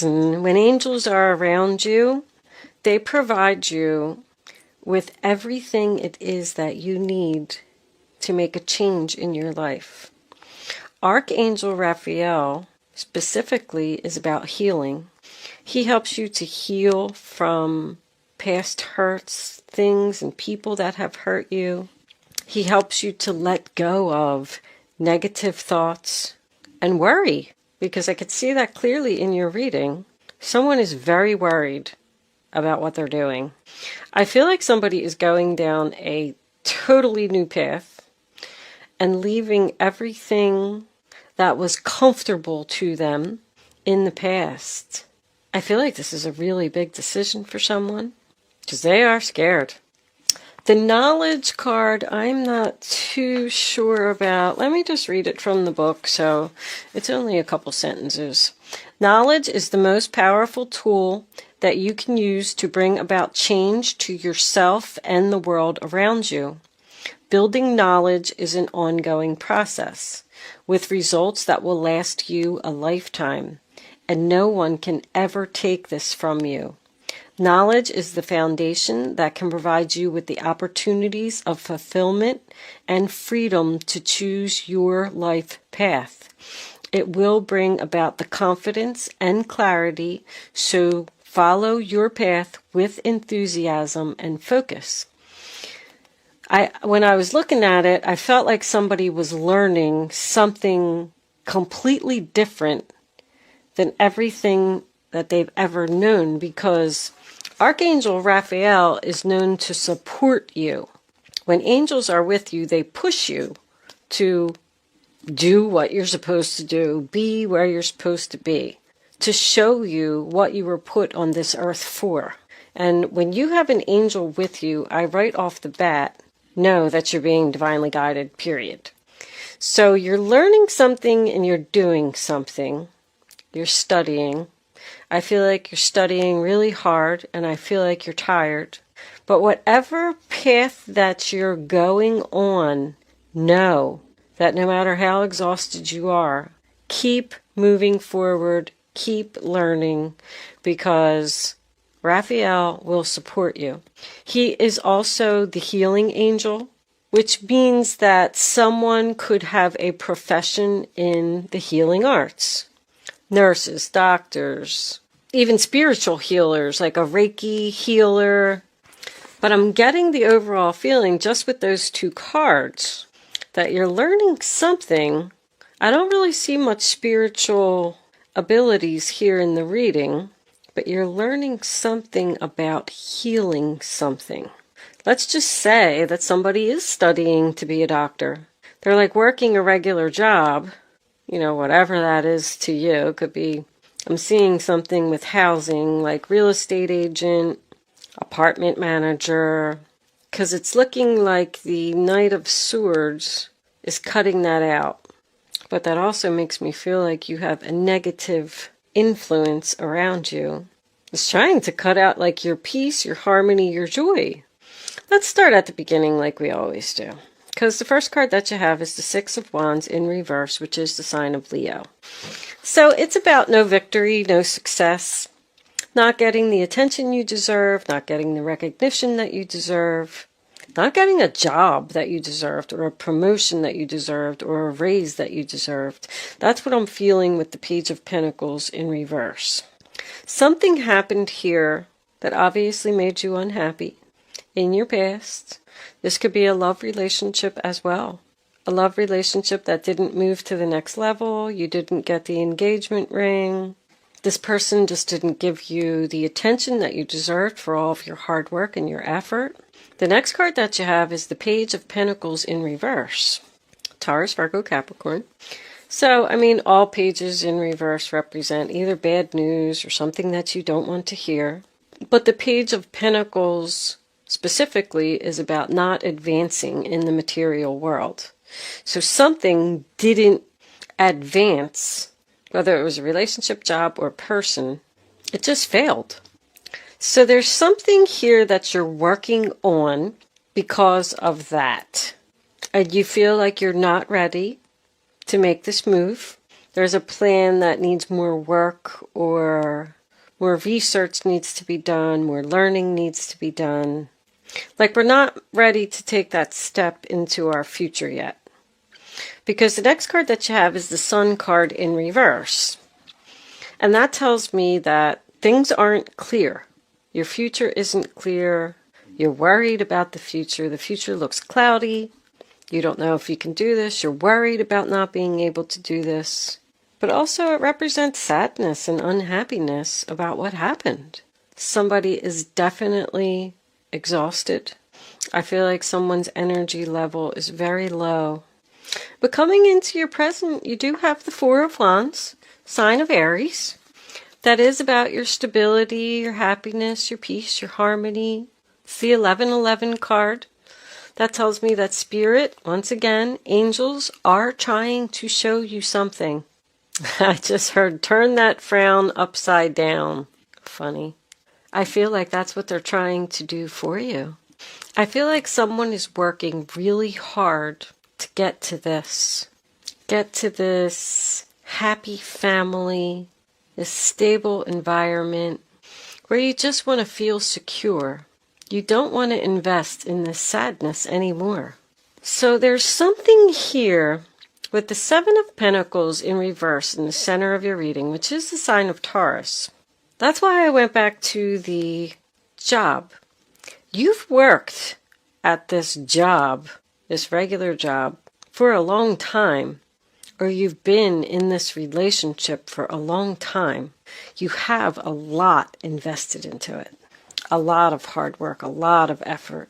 And when angels are around you, they provide you with everything it is that you need to make a change in your life. Archangel Raphael specifically is about healing. He helps you to heal from past hurts, things and people that have hurt you. He helps you to let go of negative thoughts and worry, because I could see that clearly in your reading. Someone is very worried about what they're doing. I feel like somebody is going down a totally new path and leaving everything that was comfortable to them in the past. I feel like this is a really big decision for someone because they are scared. The knowledge card, I'm not too sure about. Let me just read it from the book, so it's only a couple sentences. Knowledge is the most powerful tool that you can use to bring about change to yourself and the world around you. Building knowledge is an ongoing process, with results that will last you a lifetime, and no one can ever take this from you. Knowledge is the foundation that can provide you with the opportunities of fulfillment and freedom to choose your life path. It will bring about the confidence and clarity, so follow your path with enthusiasm and focus. When I was looking at it, I felt like somebody was learning something completely different than everything that they've ever known, because Archangel Raphael is known to support you. When angels are with you, they push you to do what you're supposed to do, be where you're supposed to be, to show you what you were put on this earth for. And when you have an angel with you, I right off the bat know that you're being divinely guided, period. So you're learning something and you're doing something. You're studying. I feel like you're studying really hard, and I feel like you're tired. But whatever path that you're going on, know that no matter how exhausted you are, keep moving forward, keep learning, because Raphael will support you. He is also the healing angel, which means that someone could have a profession in the healing arts. Nurses, doctors, even spiritual healers, like a Reiki healer. But I'm getting the overall feeling, just with those two cards, that you're learning something. I don't really see much spiritual abilities here in the reading, but you're learning something about healing something. Let's just say that somebody is studying to be a doctor. They're like working a regular job, whatever that is to you. It could be, I'm seeing something with housing, like real estate agent, apartment manager, because it's looking like the Knight of Swords is cutting that out. But that also makes me feel like you have a negative influence around you. It's trying to cut out like your peace, your harmony, your joy. Let's start at the beginning like we always do. Because the first card that you have is the Six of Wands in reverse, which is the sign of Leo. So it's about no victory, no success, not getting the attention you deserve, not getting the recognition that you deserve, not getting a job that you deserved, or a promotion that you deserved, or a raise that you deserved. That's what I'm feeling with the Page of Pentacles in reverse. Something happened here that obviously made you unhappy in your past. This could be a love relationship as well. A love relationship that didn't move to the next level. You didn't get the engagement ring. This person just didn't give you the attention that you deserved for all of your hard work and your effort. The next card that you have is the Page of Pentacles in reverse. Taurus, Virgo, Capricorn. So, all pages in reverse represent either bad news or something that you don't want to hear. But the Page of Pentacles specifically is about not advancing in the material world. So something didn't advance, whether it was a relationship, job, or person. It just failed. So there's something here that you're working on because of that. And you feel like you're not ready to make this move. there's a plan that needs more work, or more research needs to be done, more learning needs to be done. Like we're not ready to take that step into our future yet. Because the next card that you have is the Sun card in reverse. And that tells me that things aren't clear. Your future isn't clear. You're worried about the future. The future looks cloudy. You don't know if you can do this. You're worried about not being able to do this. But also it represents sadness and unhappiness about what happened. Somebody is definitely exhausted. I feel like someone's energy level is very low. But coming into your present, you do have the Four of Wands, sign of Aries. That is about your stability, your happiness, your peace, your harmony. It's the 1111 card. That tells me that spirit, once again, angels are trying to show you something. I just heard, turn that frown upside down. Funny. I feel like that's what they're trying to do for you. I feel like someone is working really hard to get to this. Get to this happy family, this stable environment where you just want to feel secure. You don't want to invest in this sadness anymore. So there's something here with the Seven of Pentacles in reverse in the center of your reading, which is the sign of Taurus. That's why I went back to the job. You've worked at this job, this regular job, for a long time, or you've been in this relationship for a long time. You have a lot invested into it. A lot of hard work, a lot of effort.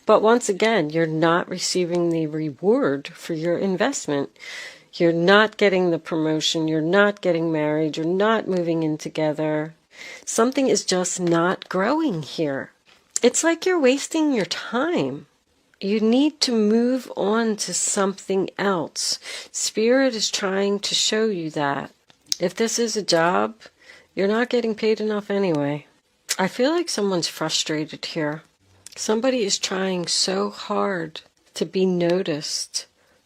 But once again, you're not receiving the reward for your investment. You're not getting the promotion. You're not getting married. You're not moving in together. Something is just not growing here. It's like you're wasting your time. You need to move on to something else. Spirit is trying to show you that. If this is a job, you're not getting paid enough anyway. I feel like someone's frustrated here. Somebody is trying so hard to be noticed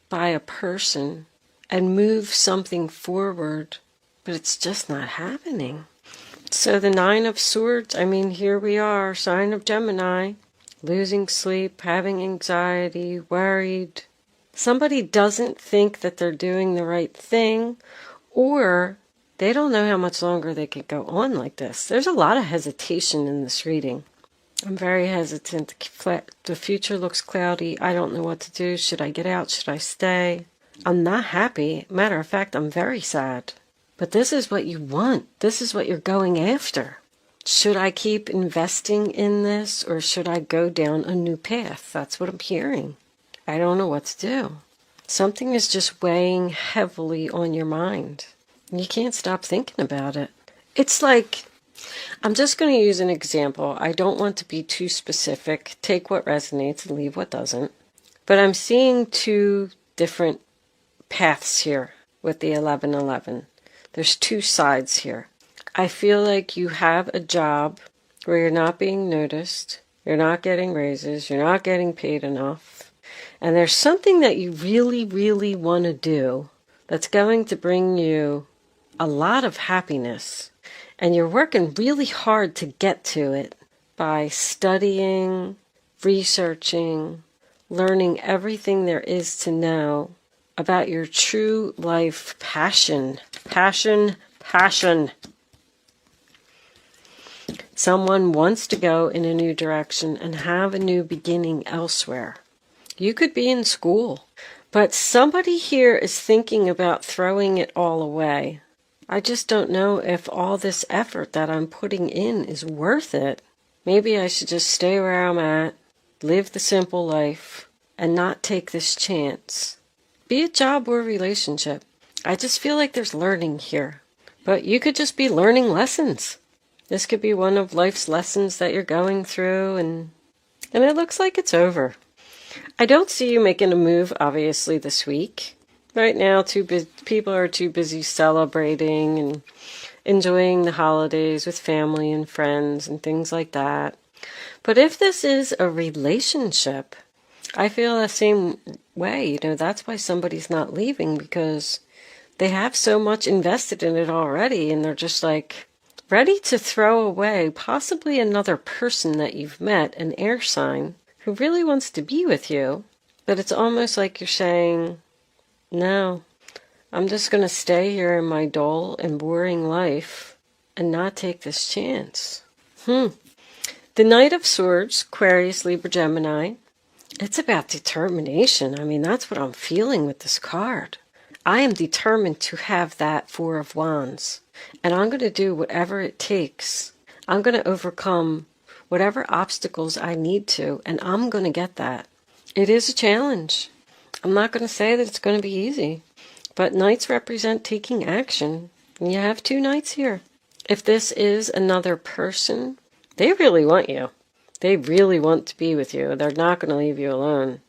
by a person and move something forward, but it's just not happening. So the Nine of Swords, I mean, here we are, sign of Gemini, losing sleep, having anxiety, worried. Somebody doesn't think that they're doing the right thing, or they don't know how much longer they could go on like this. There's a lot of hesitation in this reading. I'm very hesitant. The future looks cloudy. I don't know what to do. Should I get out? Should I stay? I'm not happy. Matter of fact, I'm very sad. But this is what you want. This is what you're going after. Should I keep investing in this, or should I go down a new path? That's what I'm hearing. I don't know what to do. Something is just weighing heavily on your mind. You can't stop thinking about it. It's like, I'm just going to use an example. I don't want to be too specific. Take what resonates and leave what doesn't. But I'm seeing two different paths here with the 1111. There's two sides here. I feel like you have a job where you're not being noticed, you're not getting raises, you're not getting paid enough, and there's something that you really, really want to do that's going to bring you a lot of happiness, and you're working really hard to get to it by studying, researching, learning everything there is to know about your true life passion. Passion. Someone wants to go in a new direction and have a new beginning elsewhere. You could be in school, but somebody here is thinking about throwing it all away. I just don't know if all this effort that I'm putting in is worth it. Maybe I should just stay where I'm at, live the simple life, and not take this chance. Be it job or relationship. I just feel like there's learning here. But you could just be learning lessons. This could be one of life's lessons that you're going through, and it looks like it's over. I don't see you making a move, obviously, this week. Right now, people are too busy celebrating and enjoying the holidays with family and friends and things like that. But if this is a relationship, I feel the same way. That's why somebody's not leaving, because They have so much invested in it already, and they're just like ready to throw away possibly another person that you've met, an air sign, who really wants to be with you. But it's almost like you're saying, no, I'm just going to stay here in my dull and boring life and not take this chance. The Knight of Swords, Aquarius, Libra, Gemini. It's about determination. I mean, that's what I'm feeling with this card. I am determined to have that Four of Wands. And I'm going to do whatever it takes. I'm going to overcome whatever obstacles I need to. And I'm going to get that. It is a challenge. I'm not going to say that it's going to be easy. But Knights represent taking action. And you have two Knights here. If this is another person, they really want you. They really want to be with you. They're not going to leave you alone.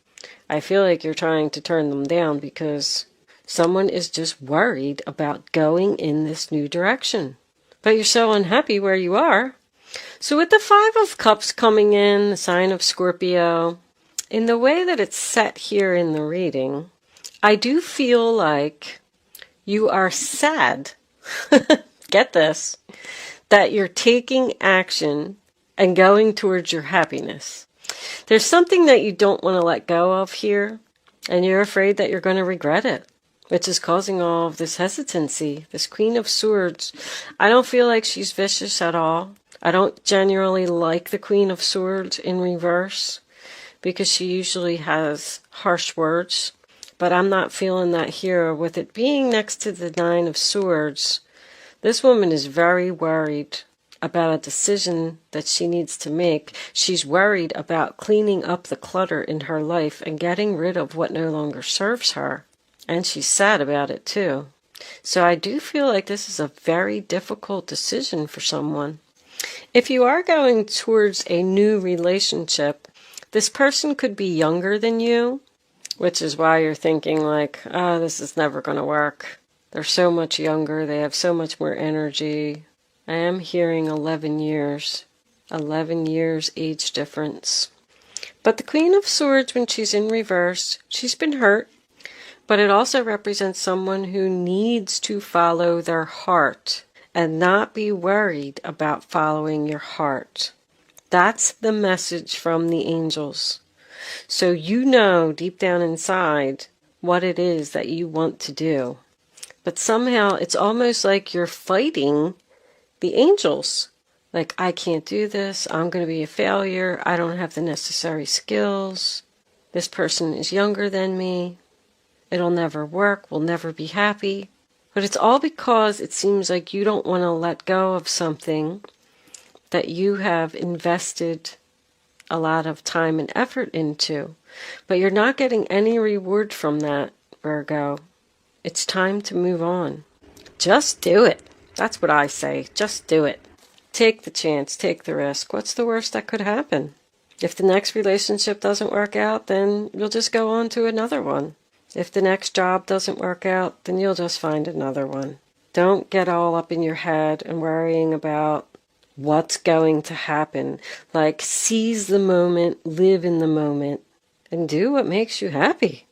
I feel like you're trying to turn them down because someone is just worried about going in this new direction. But you're so unhappy where you are. So with the Five of Cups coming in, the sign of Scorpio, in the way that it's set here in the reading, I do feel like you are sad. Get this. That you're taking action and going towards your happiness. There's something that you don't want to let go of here, and you're afraid that you're going to regret it, which is causing all of this hesitancy. This Queen of Swords, I don't feel like she's vicious at all. I don't genuinely like the Queen of Swords in reverse, because she usually has harsh words, but I'm not feeling that here. With it being next to the Nine of Swords, this woman is very worried about a decision that she needs to make. She's worried about cleaning up the clutter in her life and getting rid of what no longer serves her. And she's sad about it too. So I do feel like this is a very difficult decision for someone. If you are going towards a new relationship, this person could be younger than you, which is why you're thinking like, oh, this is never going to work. They're so much younger. They have so much more energy. I am hearing 11 years. 11 years age difference. But the Queen of Swords, when she's in reverse, she's been hurt. But it also represents someone who needs to follow their heart and not be worried about following your heart. That's the message from the angels. So you know deep down inside what it is that you want to do. But somehow it's almost like you're fighting the angels. Like, I can't do this. I'm going to be a failure. I don't have the necessary skills. This person is younger than me. It'll never work. We'll never be happy. But it's all because it seems like you don't want to let go of something that you have invested a lot of time and effort into. But you're not getting any reward from that, Virgo. It's time to move on. Just do it. That's what I say. Just do it. Take the chance. Take the risk. What's the worst that could happen? If the next relationship doesn't work out, then you'll just go on to another one. If the next job doesn't work out, then you'll just find another one. Don't get all up in your head and worrying about what's going to happen. Like, seize the moment, live in the moment, and do what makes you happy.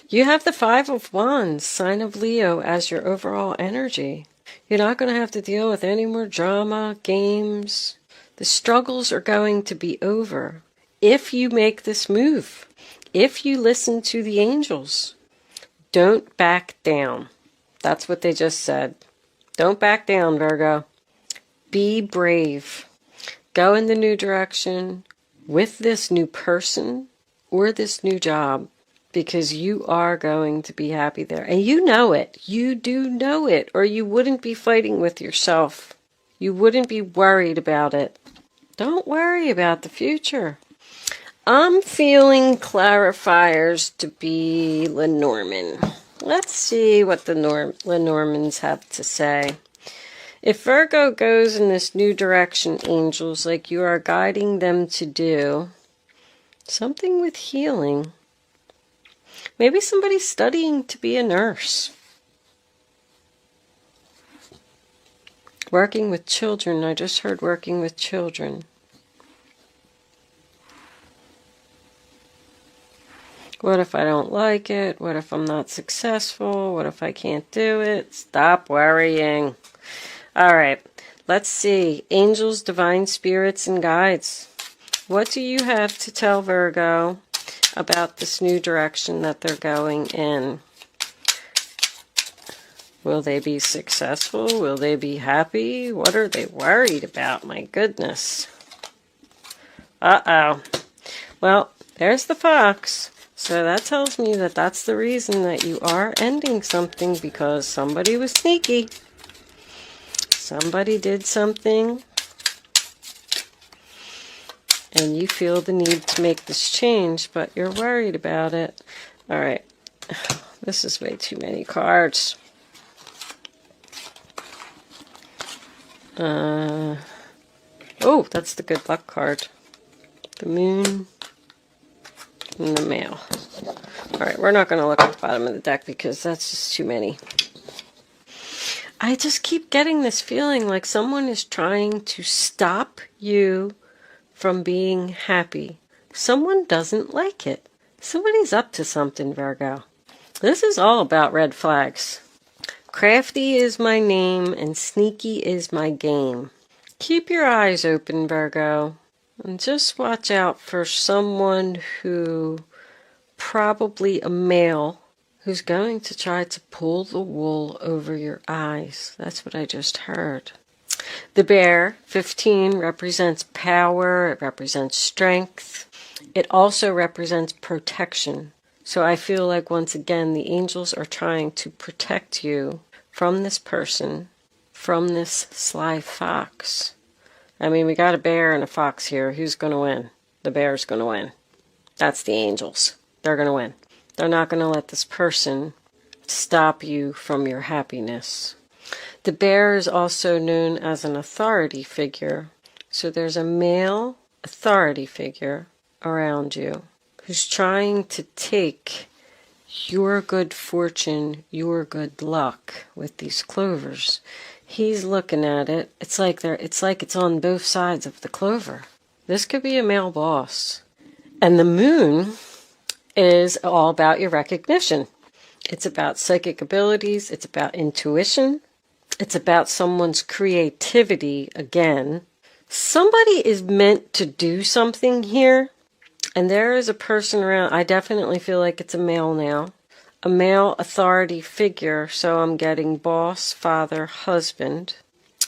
You have the Five of Wands, sign of Leo, as your overall energy. You're not going to have to deal with any more drama, games. The struggles are going to be over if you make this move, if you listen to the angels. Don't back down. That's what they just said. Don't back down, Virgo. Be brave. Go in the new direction with this new person or this new job, because you are going to be happy there. And you know it. You do know it, or you wouldn't be fighting with yourself. You wouldn't be worried about it. Don't worry about the future. I'm feeling clarifiers to be Lenormand. Let's see what the Lenormands have to say. If Virgo goes in this new direction, angels, like you are guiding them to do, something with healing. Maybe somebody's studying to be a nurse. Working with children. I just heard working with children. What if I don't like it? What if I'm not successful? What if I can't do it? Stop worrying. All right, let's see. Angels, divine spirits, and guides. What do you have to tell Virgo about this new direction that they're going in? Will they be successful? Will they be happy? What are they worried about? My goodness. Uh-oh. Well, there's the fox. So that tells me that that's the reason that you are ending something, because somebody was sneaky. Somebody did something. And you feel the need to make this change, but you're worried about it. All right. This is way too many cards. Oh, that's the good luck card. The moon and the mail. All right, we're not going to look at the bottom of the deck because that's just too many. I just keep getting this feeling like someone is trying to stop you from being happy. Someone doesn't like it. Somebody's up to something, Virgo. This is all about red flags. Crafty is my name and sneaky is my game. Keep your eyes open, Virgo, and just watch out for someone who, probably a male, who's going to try to pull the wool over your eyes. That's what I just heard. The bear, 15, represents power. It represents strength. It also represents protection. So I feel like, once again, the angels are trying to protect you from this person, from this sly fox. I mean, we got a bear and a fox here. Who's going to win? The bear's going to win. That's the angels. They're going to win. They're not going to let this person stop you from your happiness. The bear is also known as an authority figure. So there's a male authority figure around you who's trying to take your good fortune, your good luck with these clovers. He's looking at it. It's like it's on both sides of the clover. This could be a male boss. And the moon is all about your recognition. It's about psychic abilities. It's about intuition. It's about someone's creativity again. Somebody is meant to do something here. And there is a person around. I definitely feel like it's a male now. A male authority figure. So I'm getting boss, father, husband,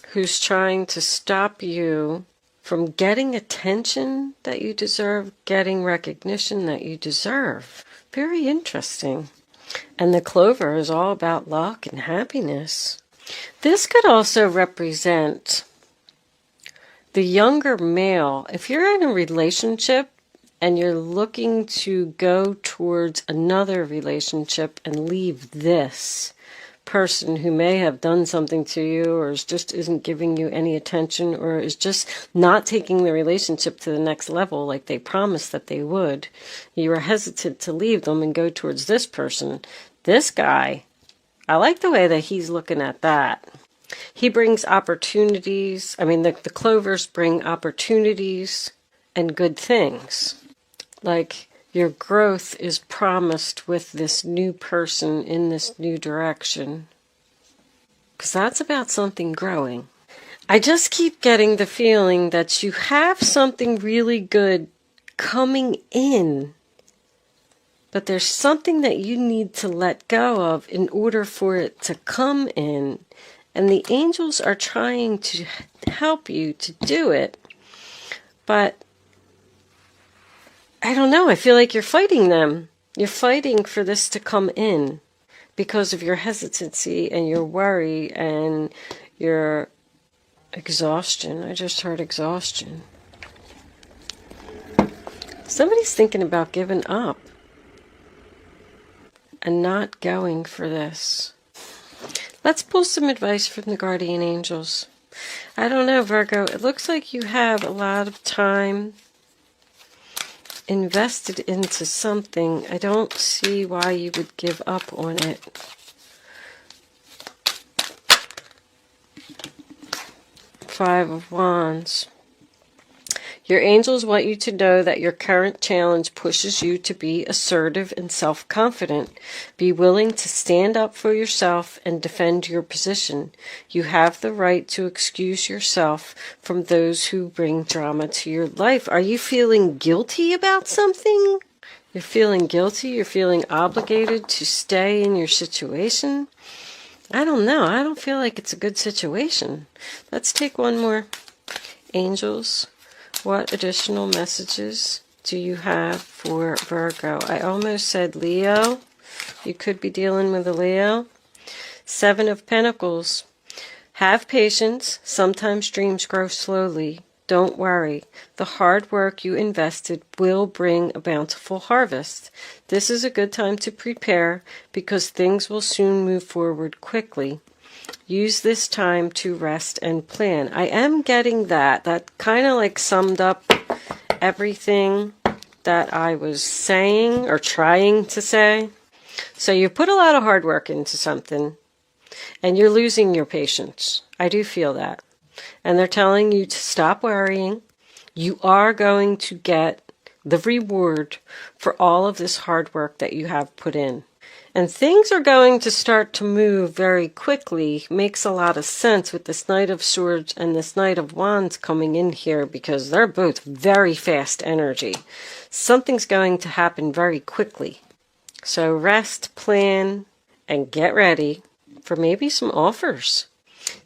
who's trying to stop you from getting attention that you deserve, getting recognition that you deserve. Very interesting. And the clover is all about luck and happiness. This could also represent the younger male. If you're in a relationship and you're looking to go towards another relationship and leave this person who may have done something to you, or just isn't giving you any attention, or is just not taking the relationship to the next level like they promised that they would, you are hesitant to leave them and go towards this person. This guy, I like the way that he's looking at that. He brings opportunities. I mean, the clovers bring opportunities and good things. Like, your growth is promised with this new person in this new direction. Because that's about something growing. I just keep getting the feeling that you have something really good coming in. But there's something that you need to let go of in order for it to come in. And the angels are trying to help you to do it. But I don't know. I feel like you're fighting them. You're fighting for this to come in because of your hesitancy and your worry and your exhaustion. I just heard exhaustion. Somebody's thinking about giving up and not going for this. Let's pull some advice from the guardian angels. I don't know, Virgo. It looks like you have a lot of time invested into something. I don't see why you would give up on it. Five of Wands. Your angels want you to know that your current challenge pushes you to be assertive and self-confident. Be willing to stand up for yourself and defend your position. You have the right to excuse yourself from those who bring drama to your life. Are you feeling guilty about something? You're feeling guilty? You're feeling obligated to stay in your situation? I don't know. I don't feel like it's a good situation. Let's take one more. Angels, what additional messages do you have for Virgo? I almost said Leo. You could be dealing with a Leo. 7 of Pentacles. Have patience. Sometimes dreams grow slowly. Don't worry. The hard work you invested will bring a bountiful harvest. This is a good time to prepare because things will soon move forward quickly. Use this time to rest and plan. I am getting that. That kind of like summed up everything that I was saying or trying to say. So you put a lot of hard work into something and you're losing your patience. I do feel that. And they're telling you to stop worrying. You are going to get the reward for all of this hard work that you have put in. And things are going to start to move very quickly. Makes a lot of sense with this Knight of Swords and this Knight of Wands coming in here because they're both very fast energy. Something's going to happen very quickly. So rest, plan, and get ready for maybe some offers.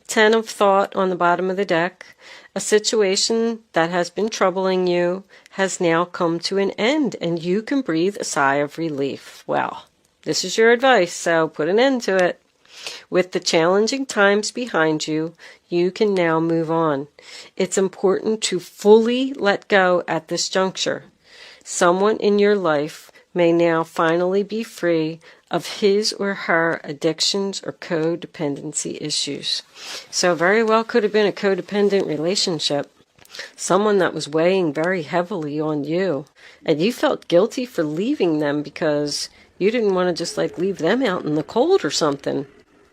10 of Thought on the bottom of the deck. A situation that has been troubling you has now come to an end and you can breathe a sigh of relief. Well, this is your advice, so put an end to it. With the challenging times behind you, you can now move on. It's important to fully let go at this juncture. Someone in your life may now finally be free of his or her addictions or codependency issues. So very well could have been a codependent relationship. Someone that was weighing very heavily on you. And you felt guilty for leaving them because you didn't want to just like leave them out in the cold or something.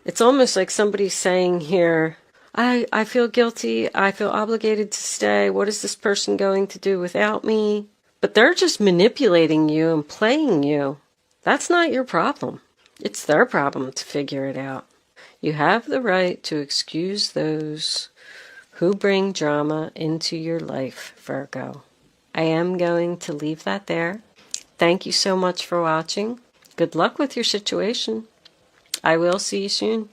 It's almost like somebody's saying here, I feel guilty. I feel obligated to stay. What is this person going to do without me? But they're just manipulating you and playing you. That's not your problem. It's their problem to figure it out. You have the right to excuse those who bring drama into your life, Virgo. I am going to leave that there. Thank you so much for watching. Good luck with your situation. I will see you soon.